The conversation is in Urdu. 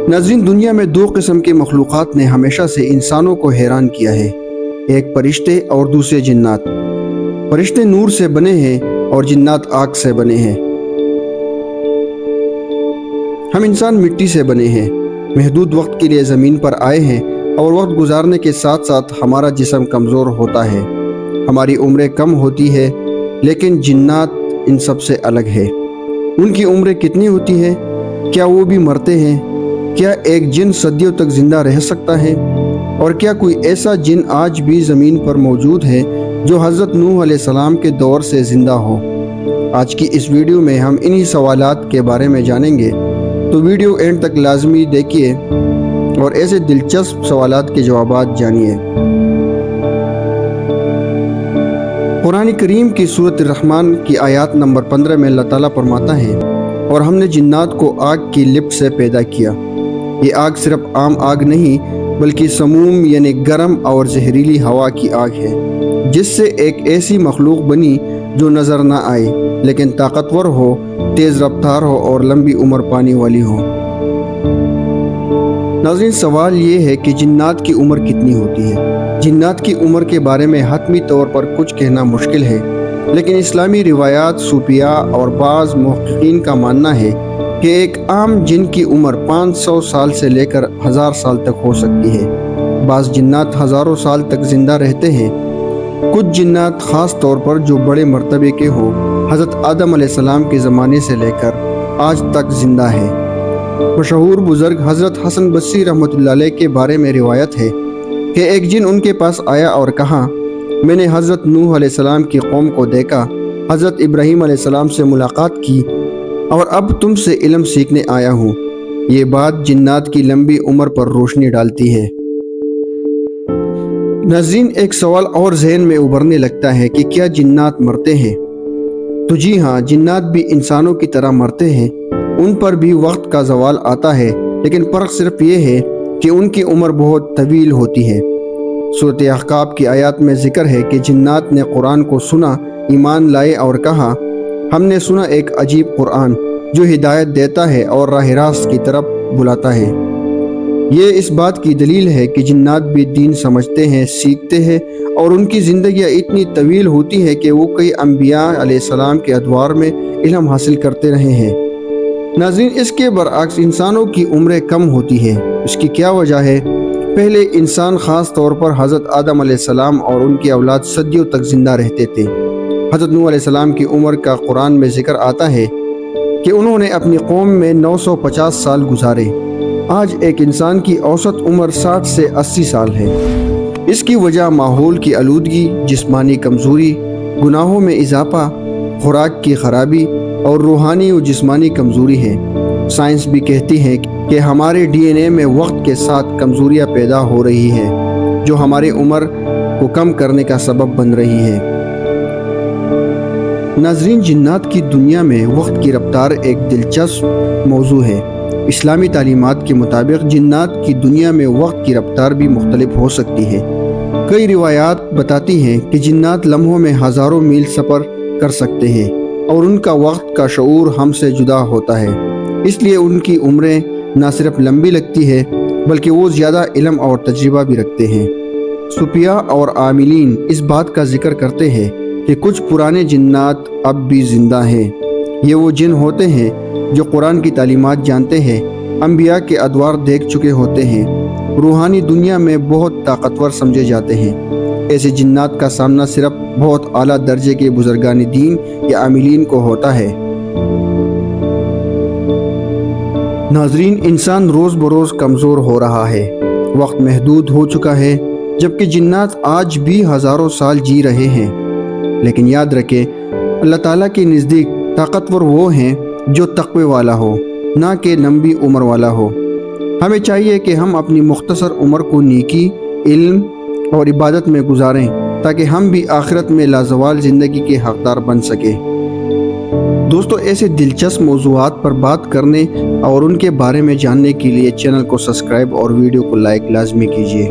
ناظرین، دنیا میں دو قسم کے مخلوقات نے ہمیشہ سے انسانوں کو حیران کیا ہے، ایک فرشتے اور دوسرے جنات۔ فرشتے نور سے بنے ہیں اور جنات آگ سے بنے ہیں۔ ہم انسان مٹی سے بنے ہیں، محدود وقت کے لیے زمین پر آئے ہیں اور وقت گزارنے کے ساتھ ساتھ ہمارا جسم کمزور ہوتا ہے، ہماری عمریں کم ہوتی ہے، لیکن جنات ان سب سے الگ ہے۔ ان کی عمریں کتنی ہوتی ہے؟ کیا وہ بھی مرتے ہیں؟ کیا ایک جن صدیوں تک زندہ رہ سکتا ہے؟ اور کیا کوئی ایسا جن آج بھی زمین پر موجود ہے جو حضرت نوح علیہ السلام کے دور سے زندہ ہو؟ آج کی اس ویڈیو میں ہم انہی سوالات کے بارے میں جانیں گے، تو ویڈیو اینڈ تک لازمی دیکھیے اور ایسے دلچسپ سوالات کے جوابات جانیے۔ قرآن کریم کی سورۃ الرحمن کی آیات نمبر 15 میں اللہ تعالیٰ فرماتا ہے، اور ہم نے جنات کو آگ کی لپٹ سے پیدا کیا۔ یہ آگ صرف عام آگ نہیں بلکہ سموم یعنی گرم اور زہریلی ہوا کی آگ ہے، جس سے ایک ایسی مخلوق بنی جو نظر نہ آئے لیکن طاقتور ہو، تیز رفتار ہو اور لمبی عمر پانے والی ہو۔ ناظرین، سوال یہ ہے کہ جنات کی عمر کتنی ہوتی ہے؟ جنات کی عمر کے بارے میں حتمی طور پر کچھ کہنا مشکل ہے، لیکن اسلامی روایات، صوفیاء اور بعض محققین کا ماننا ہے کہ ایک عام جن کی عمر 500 سال سے لے کر 1000 سال تک ہو سکتی ہے۔ بعض جنات ہزاروں سال تک زندہ رہتے ہیں۔ کچھ جنات خاص طور پر جو بڑے مرتبے کے ہوں، حضرت آدم علیہ السلام کے زمانے سے لے کر آج تک زندہ ہے۔ مشہور بزرگ حضرت حسن بصری رحمۃ اللہ علیہ کے بارے میں روایت ہے کہ ایک جن ان کے پاس آیا اور کہا، میں نے حضرت نوح علیہ السلام کی قوم کو دیکھا، حضرت ابراہیم علیہ السلام سے ملاقات کی اور اب تم سے علم سیکھنے آیا ہوں۔ یہ بات جنات کی لمبی عمر پر روشنی ڈالتی ہے۔ ناظرین، ایک سوال اور ذہن میں ابھرنے لگتا ہے کہ کیا جنات مرتے ہیں؟ تو جی ہاں، جنات بھی انسانوں کی طرح مرتے ہیں۔ ان پر بھی وقت کا زوال آتا ہے، لیکن فرق صرف یہ ہے کہ ان کی عمر بہت طویل ہوتی ہے۔ سورۃ احقاف کی آیات میں ذکر ہے کہ جنات نے قرآن کو سنا، ایمان لائے اور کہا، ہم نے سنا ایک عجیب قرآن جو ہدایت دیتا ہے اور راہ راست کی طرف بلاتا ہے۔ یہ اس بات کی دلیل ہے کہ جنات بھی دین سمجھتے ہیں، سیکھتے ہیں اور ان کی زندگیاں اتنی طویل ہوتی ہیں کہ وہ کئی انبیاء علیہ السلام کے ادوار میں علم حاصل کرتے رہے ہیں۔ ناظرین، اس کے برعکس انسانوں کی عمریں کم ہوتی ہیں۔ اس کی کیا وجہ ہے؟ پہلے انسان، خاص طور پر حضرت آدم علیہ السلام اور ان کی اولاد صدیوں تک زندہ رہتے تھے۔ حضرت نوح علیہ السلام کی عمر کا قرآن میں ذکر آتا ہے کہ انہوں نے اپنی قوم میں 950 سال گزارے۔ آج ایک انسان کی اوسط عمر 60 سے 80 سال ہے۔ اس کی وجہ ماحول کی آلودگی، جسمانی کمزوری، گناہوں میں اضافہ، خوراک کی خرابی اور روحانی و جسمانی کمزوری ہے۔ سائنس بھی کہتی ہے کہ ہمارے ڈی این اے میں وقت کے ساتھ کمزوریاں پیدا ہو رہی ہے، جو ہماری عمر کو کم کرنے کا سبب بن رہی ہے۔ ناظرین، جنات کی دنیا میں وقت کی رفتار ایک دلچسپ موضوع ہے۔ اسلامی تعلیمات کے مطابق جنات کی دنیا میں وقت کی رفتار بھی مختلف ہو سکتی ہے۔ کئی روایات بتاتی ہیں کہ جنات لمحوں میں ہزاروں میل سفر کر سکتے ہیں اور ان کا وقت کا شعور ہم سے جدا ہوتا ہے۔ اس لیے ان کی عمریں نہ صرف لمبی لگتی ہے بلکہ وہ زیادہ علم اور تجربہ بھی رکھتے ہیں۔ صوفیاء اور عاملین اس بات کا ذکر کرتے ہیں کہ کچھ پرانے جنات اب بھی زندہ ہیں۔ یہ وہ جن ہوتے ہیں جو قرآن کی تعلیمات جانتے ہیں، انبیاء کے ادوار دیکھ چکے ہوتے ہیں، روحانی دنیا میں بہت طاقتور سمجھے جاتے ہیں۔ ایسے جنات کا سامنا صرف بہت اعلیٰ درجے کے بزرگان دین یا عاملین کو ہوتا ہے۔ ناظرین، انسان روز بروز کمزور ہو رہا ہے، وقت محدود ہو چکا ہے، جبکہ جنات آج بھی ہزاروں سال جی رہے ہیں۔ لیکن یاد رکھیں، اللہ تعالیٰ کے نزدیک طاقتور وہ ہیں جو تقوی والا ہو، نہ کہ لمبی عمر والا ہو۔ ہمیں چاہیے کہ ہم اپنی مختصر عمر کو نیکی، علم اور عبادت میں گزاریں تاکہ ہم بھی آخرت میں لازوال زندگی کے حقدار بن سکیں۔ دوستو، ایسے دلچسپ موضوعات پر بات کرنے اور ان کے بارے میں جاننے کے لیے چینل کو سبسکرائب اور ویڈیو کو لائک لازمی کیجیے۔